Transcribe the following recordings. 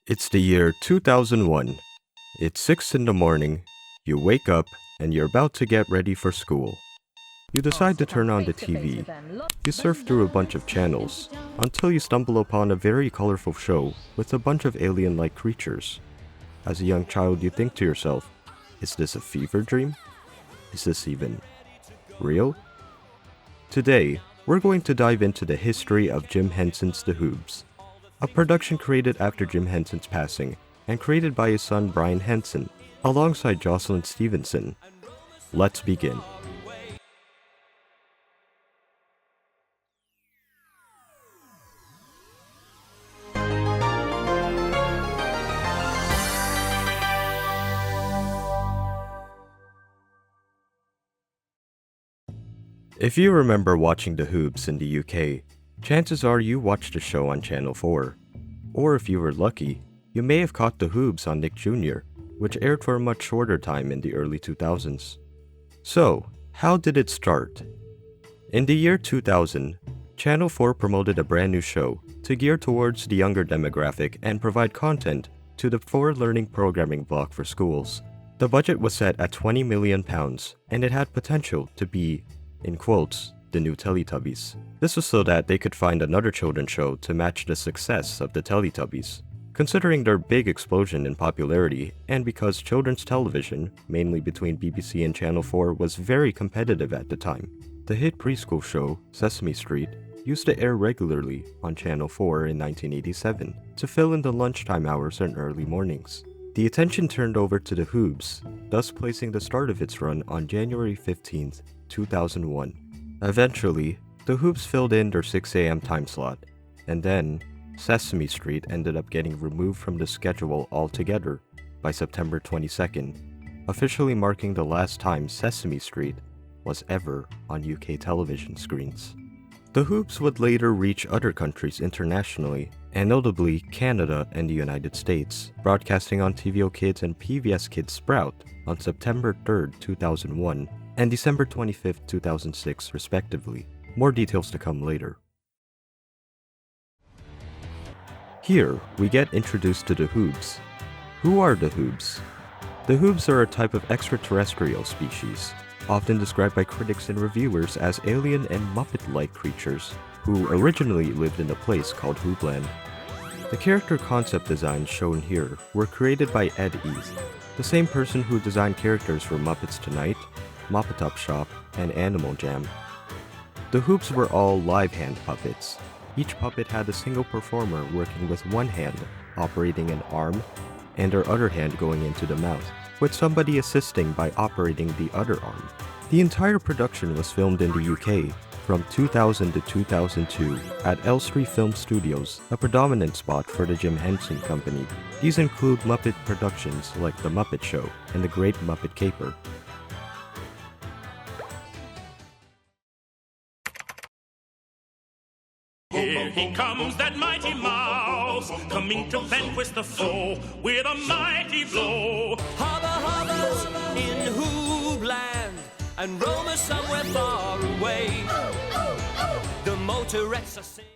It's the year 2001. It's 6 in the morning. You wake up and you're about to get ready for school. You decide to turn on the TV. You surf through a bunch of channels until you stumble upon a very colorful show with a bunch of alien-like creatures. As a young child, you think to yourself, is this a fever dream? Is this even real? Today, we're going to dive into the history of Jim Henson's The Hoobs, a production created after Jim Henson's passing and created by his son Brian Henson, alongside Jocelyn Stevenson. Let's begin. If you remember watching The Hoobs in the UK, chances are you watched the show on Channel 4. Or if you were lucky, you may have caught The Hoobs on Nick Jr., which aired for a much shorter time in the early 2000s. So, how did it start? In the year 2000, Channel 4 promoted a brand new show to gear towards the younger demographic and provide content to the 4 learning programming block for schools. The budget was set at £20 million, and it had potential to be, in quotes, the new Teletubbies. This was so that they could find another children's show to match the success of the Teletubbies. Considering their big explosion in popularity, and because children's television, mainly between BBC and Channel 4, was very competitive at the time, the hit preschool show, Sesame Street, used to air regularly on Channel 4 in 1987 to fill in the lunchtime hours and early mornings. The attention turned over to The Hoobs, thus placing the start of its run on January 15th, 2001. Eventually, The Hoobs filled in their 6 a.m. time slot, and then Sesame Street ended up getting removed from the schedule altogether by September 22nd, officially marking the last time Sesame Street was ever on UK television screens. The Hoobs would later reach other countries internationally, and notably Canada and the United States, broadcasting on TVO Kids and PBS Kids Sprout on September 3rd, 2001, and December 25th, 2006, respectively. More details to come later. Here, we get introduced to the Hoobs. Who are the Hoobs? The Hoobs are a type of extraterrestrial species, often described by critics and reviewers as alien and Muppet-like creatures, who originally lived in a place called Hoobland. The character concept designs shown here were created by Ed East, the same person who designed characters for Muppets Tonight, Muppet Up Shop, and Animal Jam. The Hoobs were all live hand puppets. Each puppet had a single performer working with one hand, operating an arm, and their other hand going into the mouth, with somebody assisting by operating the other arm. The entire production was filmed in the UK from 2000 to 2002 at Elstree Film Studios, a predominant spot for the Jim Henson Company. These include Muppet productions like The Muppet Show and The Great Muppet Caper. Here he comes, that mighty mouse, coming to vanquish the foe with a mighty blow. Hubba Hubba's in Hoobland, and Roma somewhere far away. The motorettes are singing.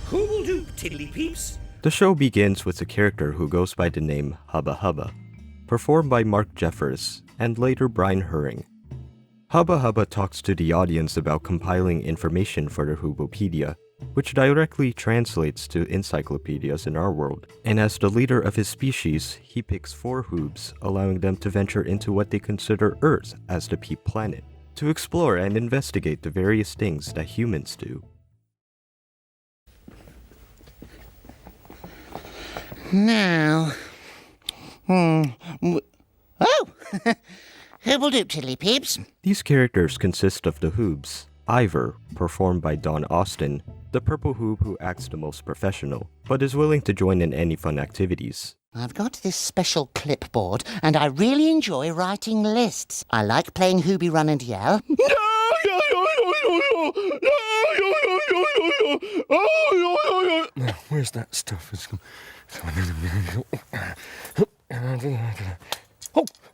Who will do, tiddly peeps? The show begins with a character who goes by the name Hubba Hubba, performed by Mark Jefferis and later Brian Herring. Hubba Hubba talks to the audience about compiling information for the Hoobpedia, which directly translates to encyclopedias in our world. And as the leader of his species, he picks 4 Hoobs, allowing them to venture into what they consider Earth as the Peep Planet, to explore and investigate the various things that humans do. Now, oh, who will do, tiddly peeps? These characters consist of the Hoobs, Iver, performed by Don Austen, the purple Hoob who acts the most professional, but is willing to join in any fun activities. I've got this special clipboard, and I really enjoy writing lists. I like playing Hoobie Run and Yell. Where's that stuff?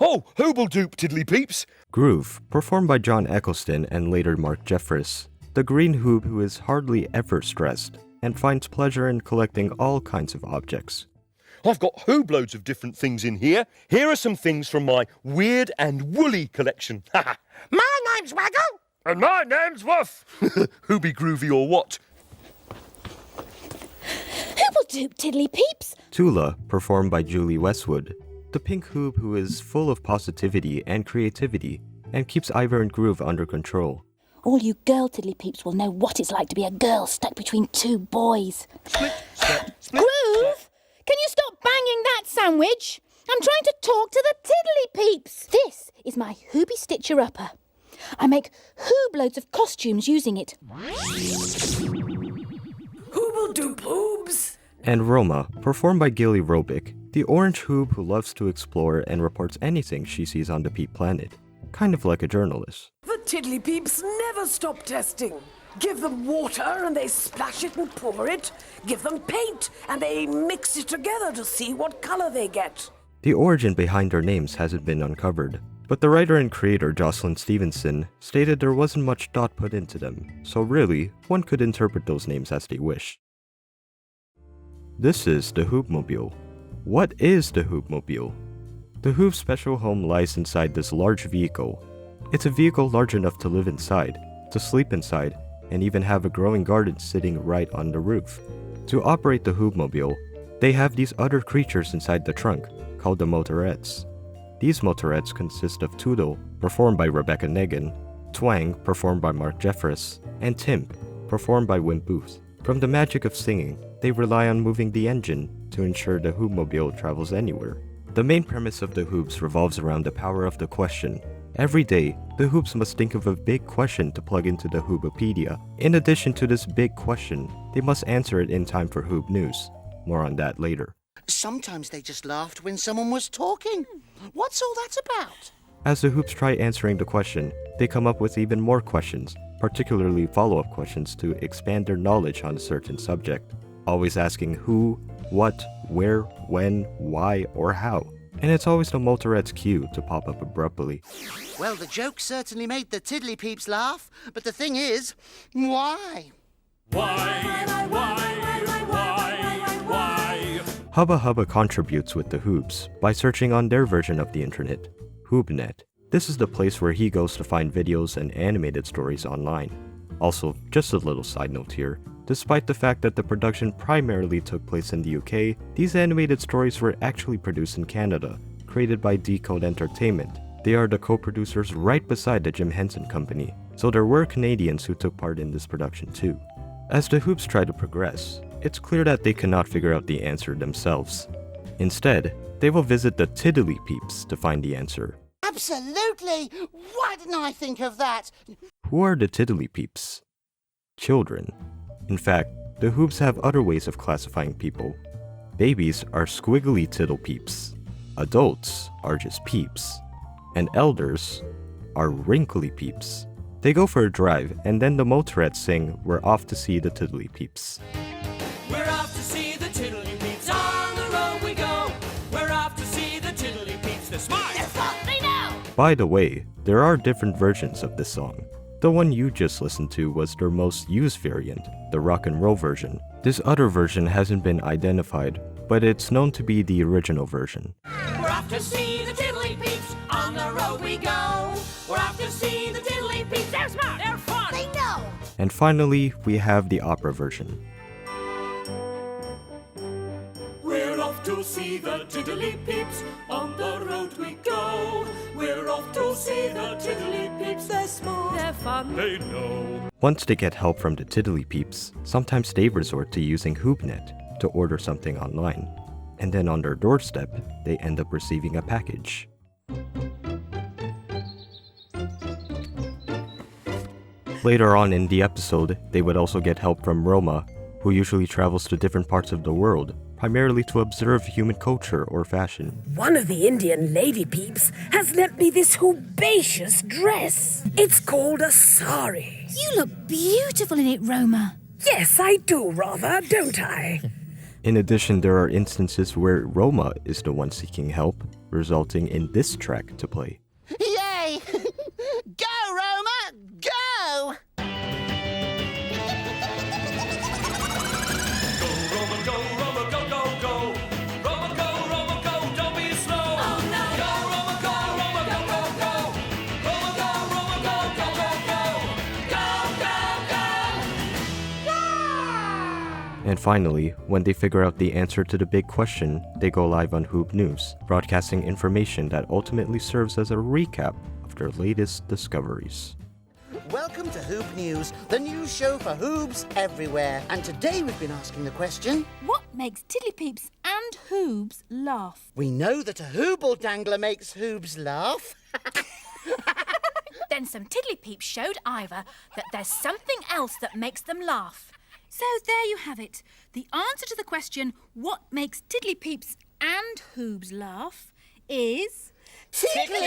Oh, who will dupe, tiddly peeps? Groove, performed by John Eccleston and later Mark Jefferis, the green Hoob who is hardly ever stressed and finds pleasure in collecting all kinds of objects. I've got hoob loads of different things in here. Here are some things from my weird and woolly collection. My name's Waggle. And my name's Woof. Hooby groovy or what? Hoobledoop tiddly peeps. Tula, performed by Julie Westwood, the pink Hoob who is full of positivity and creativity and keeps Iver and Groove under control. All you girl tiddly peeps will know what it's like to be a girl stuck between two boys. Split, split. Groove, can you stop banging that sandwich? I'm trying to talk to the tiddly peeps. This is my Hooby Stitcher Upper. I make hoob loads of costumes using it. Hoobledoop Hoobs. And Roma, performed by Gillie Robic, the orange Hoob who loves to explore and reports anything she sees on the Peep planet, kind of like a journalist. The tiddly peeps never stop testing. Give them water and they splash it and pour it. Give them paint and they mix it together to see what color they get. The origin behind their names hasn't been uncovered, but the writer and creator Jocelyn Stevenson stated there wasn't much thought put into them, so really, one could interpret those names as they wish. This is the Hoobmobile. What is the Hoobmobile? The Hoob's special home lies inside this large vehicle. It's a vehicle large enough to live inside, to sleep inside, and even have a growing garden sitting right on the roof. To operate the Hoobmobile, they have these other creatures inside the trunk, called the motorettes. These motorettes consist of Toodle, performed by Rebecca Negan, Twang, performed by Mark Jefferis, and Timp, performed by Wim Booth. From the magic of singing, they rely on moving the engine to ensure the Hoobmobile travels anywhere. The main premise of the Hoobs revolves around the power of the question. Every day, the Hoobs must think of a big question to plug into the Hoobopedia. In addition to this big question, they must answer it in time for Hoob News. More on that later. Sometimes they just laughed when someone was talking. What's all that about? As the Hoobs try answering the question, they come up with even more questions, particularly follow-up questions to expand their knowledge on a certain subject, always asking who, what, where, when, why, or how. And it's always the motorette's cue to pop up abruptly. Well, the joke certainly made the tiddly peeps laugh, but the thing is, why? Hubba Hubba contributes with the Hoobs by searching on their version of the internet, Hoobnet. This is the place where he goes to find videos and animated stories online. Also, just a little side note here, despite the fact that the production primarily took place in the UK, these animated stories were actually produced in Canada, created by Decode Entertainment. They are the co-producers right beside the Jim Henson Company, so there were Canadians who took part in this production too. As the Hoobs try to progress, it's clear that they cannot figure out the answer themselves. Instead, they will visit the tiddly peeps to find the answer. Absolutely! Why didn't I think of that? Who are the tiddly peeps? Children. In fact, the Hoobs have other ways of classifying people. Babies are squiggly tiddle peeps. Adults are just peeps. And elders are wrinkly peeps. They go for a drive, and then the motorettes sing, "We're off to see the tiddly peeps." We're off to see the tiddly peeps. On the road we go. We're off to see the tiddly peeps. They're smart. They're fun. They know. By the way, there are different versions of this song. The one you just listened to was their most used variant, the rock and roll version. This other version hasn't been identified, but it's known to be the original version. We're off to see the tiddly peeps. On the road we go. We're off to see the tiddly peeps. They're smart. They're fun. They know. And finally, we have the opera version. We're off to see the tiddly peeps. On the road we go. We're off to see the tiddly peeps. They're smart. They're fun. They know. Once they get help from the tiddly peeps, sometimes they resort to using Hoobnet to order something online. And then on their doorstep, they end up receiving a package. Later on in the episode, they would also get help from Roma, who usually travels to different parts of the world, primarily to observe human culture or fashion. One of the Indian lady peeps has lent me this hoobacious dress. It's called a sari. You look beautiful in it, Roma. Yes, I do rather, don't I? In addition, there are instances where Roma is the one seeking help, resulting in this track to play. Yay! Go, Roma! Go! And finally, when they figure out the answer to the big question, they go live on Hoob News, broadcasting information that ultimately serves as a recap of their latest discoveries. Welcome to Hoob News, the news show for Hoobs everywhere. And today we've been asking the question, What makes Tiddlypeeps and Hoobs laugh? we know that a Hoobble dangler makes Hoobs laugh. Then some Tiddlypeeps showed Iver that there's something else that makes them laugh. So there you have it. The answer to the question, what makes Tiddlypeeps and Hoobs laugh, is... Tickling!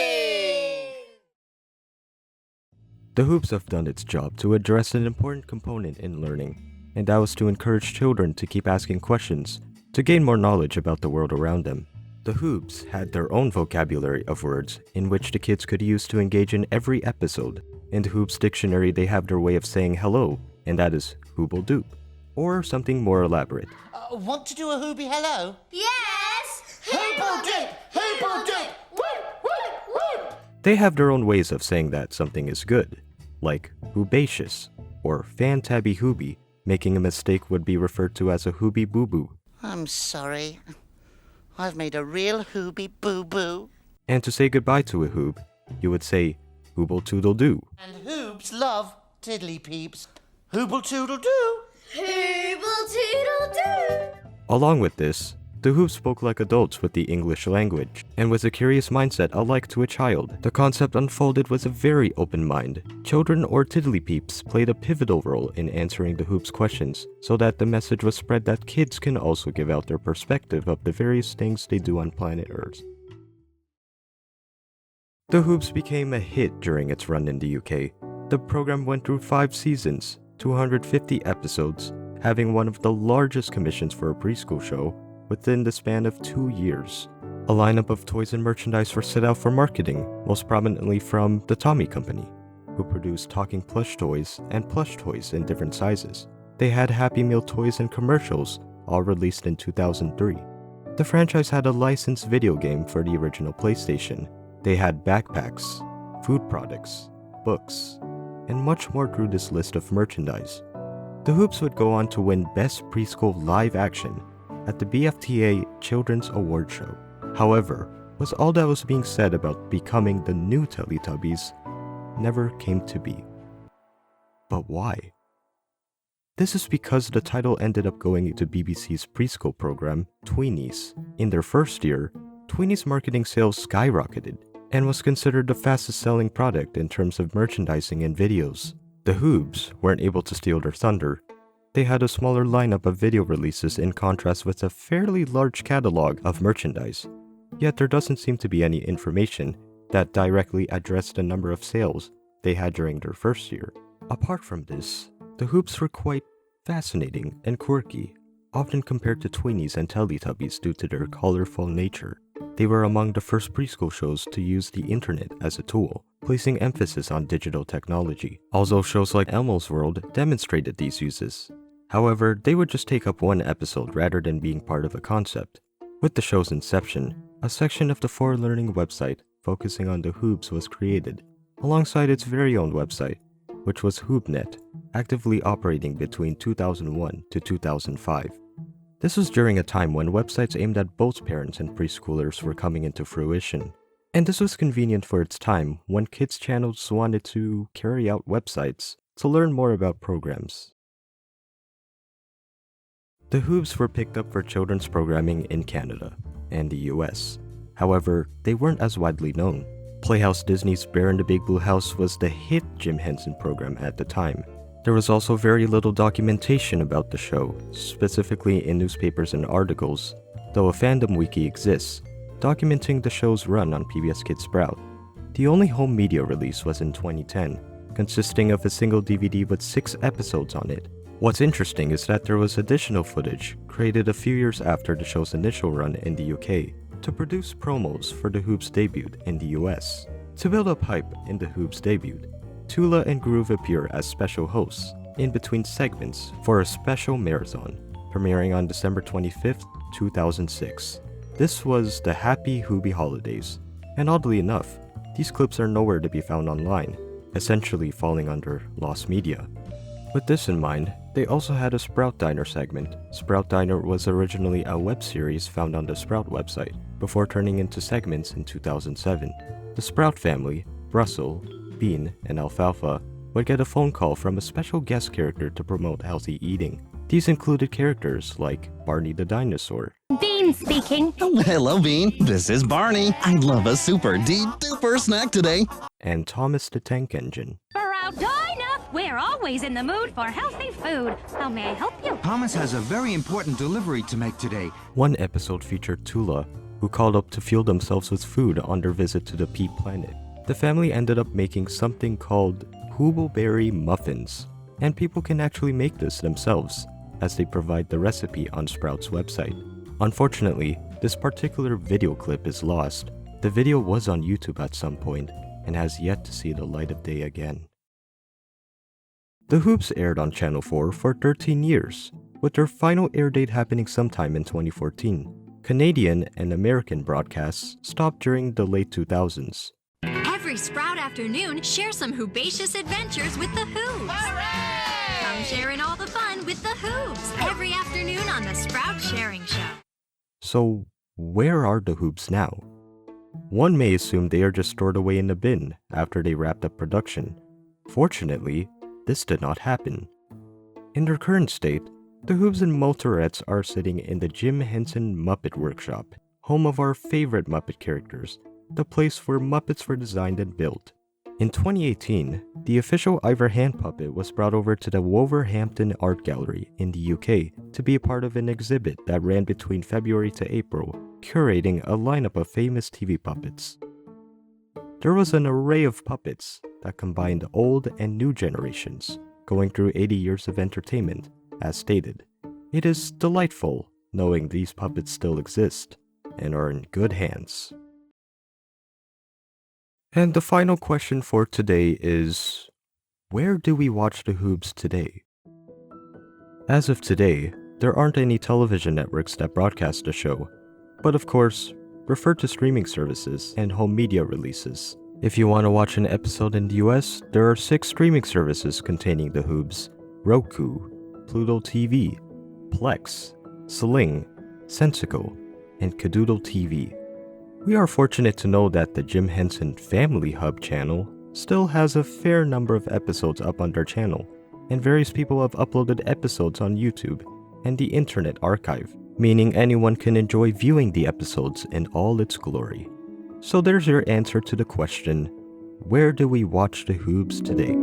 The Hoobs have done its job to address an important component in learning, and that was to encourage children to keep asking questions, to gain more knowledge about the world around them. The Hoobs had their own vocabulary of words in which the kids could use to engage in every episode. In the Hoobs dictionary, they have their way of saying hello, and that is Hoobble Doop, or something more elaborate. Want to do a Hoobie hello? Yes! Hoobble dip! Hoobble dip! Whoop, whoop, whoop! They have their own ways of saying that something is good, like Hoobacious, or Fantabby Hoobie. Making a mistake would be referred to as a Hoobie Boo Boo. I'm sorry. I've made a real Hoobie Boo Boo. And to say goodbye to a Hoob, you would say Hooble Toodle Doo. And Hoobs love Tiddlypeeps. Hooble Toodle Doo! Hooble Toodle Doo! Along with this, the Hoobs spoke like adults with the English language, and with a curious mindset alike to a child. The concept unfolded with a very open mind. Children or Tiddlypeeps played a pivotal role in answering the Hoobs' questions, so that the message was spread that kids can also give out their perspective of the various things they do on planet Earth. The Hoobs became a hit during its run in the UK. The program went through 5 seasons, 250 episodes, having one of the largest commissions for a preschool show within the span of 2 years. A lineup of toys and merchandise were set out for marketing, most prominently from the Tommy Company, who produced talking plush toys and plush toys in different sizes. They had Happy Meal toys and commercials, all released in 2003. The franchise had a licensed video game for the original PlayStation. They had backpacks, food products, books, and much more through this list of merchandise. The Hoobs would go on to win Best Preschool Live Action at the BFTA Children's Award Show. However, was all that was being said about becoming the new Teletubbies never came to be. But why? This is because the title ended up going into BBC's preschool program, Tweenies. In their first year, Tweenies marketing sales skyrocketed and was considered the fastest selling product in terms of merchandising and videos. The Hoobs weren't able to steal their thunder. They had a smaller lineup of video releases in contrast with a fairly large catalog of merchandise. Yet there doesn't seem to be any information that directly addressed the number of sales they had during their first year. Apart from this, the Hoobs were quite fascinating and quirky, often compared to Tweenies and Teletubbies due to their colorful nature. They were among the first preschool shows to use the internet as a tool, placing emphasis on digital technology. Although shows like Elmo's World demonstrated these uses. However, they would just take up one episode rather than being part of a concept. With the show's inception, a section of the For Learning website focusing on the Hoobs was created, alongside its very own website, which was Hoobnet, actively operating between 2001 to 2005. This was during a time when websites aimed at both parents and preschoolers were coming into fruition. And this was convenient for its time when kids' channels wanted to carry out websites to learn more about programs. The Hoobs were picked up for children's programming in Canada and the US. However, they weren't as widely known. Playhouse Disney's Bear in the Big Blue House was the hit Jim Henson program at the time. There was also very little documentation about the show, specifically in newspapers and articles, though a fandom wiki exists, documenting the show's run on PBS Kids Sprout. The only home media release was in 2010, consisting of a single DVD with 6 episodes on it. What's interesting is that there was additional footage created a few years after the show's initial run in the UK to produce promos for the Hoobs' debut in the US. To build up hype in the Hoobs' debut, Tula and Groove appear as special hosts in between segments for a special marathon, premiering on December 25th, 2006. This was the Happy Hoobie Holidays, and oddly enough, these clips are nowhere to be found online, essentially falling under lost media. With this in mind, they also had a Sprout Diner segment. Sprout Diner was originally a web series found on the Sprout website, before turning into segments in 2007. The Sprout family, Brussels, Bean, and Alfalfa, would get a phone call from a special guest character to promote healthy eating. These included characters like Barney the dinosaur. Bean speaking. Oh, hello, Bean. This is Barney. I'd love a super duper snack today. And Thomas the Tank Engine. For our diner, we're always in the mood for healthy food. How may I help you? Thomas has a very important delivery to make today. One episode featured Tula, who called up to fuel themselves with food on their visit to the Peep Planet. The family ended up making something called Hoobleberry muffins, and people can actually make this themselves, as they provide the recipe on Sprout's website. Unfortunately, this particular video clip is lost. The video was on YouTube at some point, and has yet to see the light of day again. The Hoobs aired on Channel 4 for 13 years, with their final air date happening sometime in 2014. Canadian and American broadcasts stopped during the late 2000s. Every Sprout afternoon, share some Hoobacious adventures with the Hoobs. Hooray! Come share in all the fun with the Hoobs every afternoon on the Sprout Sharing Show. So, where are the Hoobs now? One may assume they are just stored away in the bin after they wrapped up production. Fortunately, this did not happen. In their current state, the Hoobs and Motorettes are sitting in the Jim Henson Muppet Workshop, home of our favorite Muppet characters, the place where Muppets were designed and built. In 2018, the official Iver hand puppet was brought over to the Wolverhampton Art Gallery in the UK to be a part of an exhibit that ran between February to April, curating a lineup of famous TV puppets. There was an array of puppets that combined old and new generations, going through 80 years of entertainment, as stated. It is delightful knowing these puppets still exist and are in good hands. And the final question for today is, where do we watch the Hoobs today? As of today, there aren't any television networks that broadcast the show, but of course, refer to streaming services and home media releases. If you want to watch an episode in the US, there are 6 streaming services containing the Hoobs: Roku, Pluto TV, Plex, Sling, Sensical, and Kadoodle TV. We are fortunate to know that the Jim Henson Family Hub channel still has a fair number of episodes up on their channel, and various people have uploaded episodes on YouTube and the Internet Archive, meaning anyone can enjoy viewing the episodes in all its glory. So there's your answer to the question, where do we watch the Hoobs today?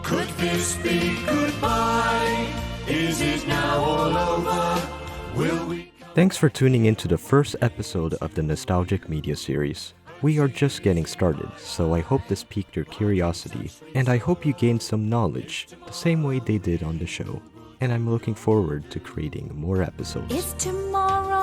Could this be goodbye? Is it now all over? Will we... Thanks for tuning in to the first episode of the Nostalgic Media series. We are just getting started, so I hope this piqued your curiosity, and I hope you gained some knowledge, the same way they did on the show. And I'm looking forward to creating more episodes. Is tomorrow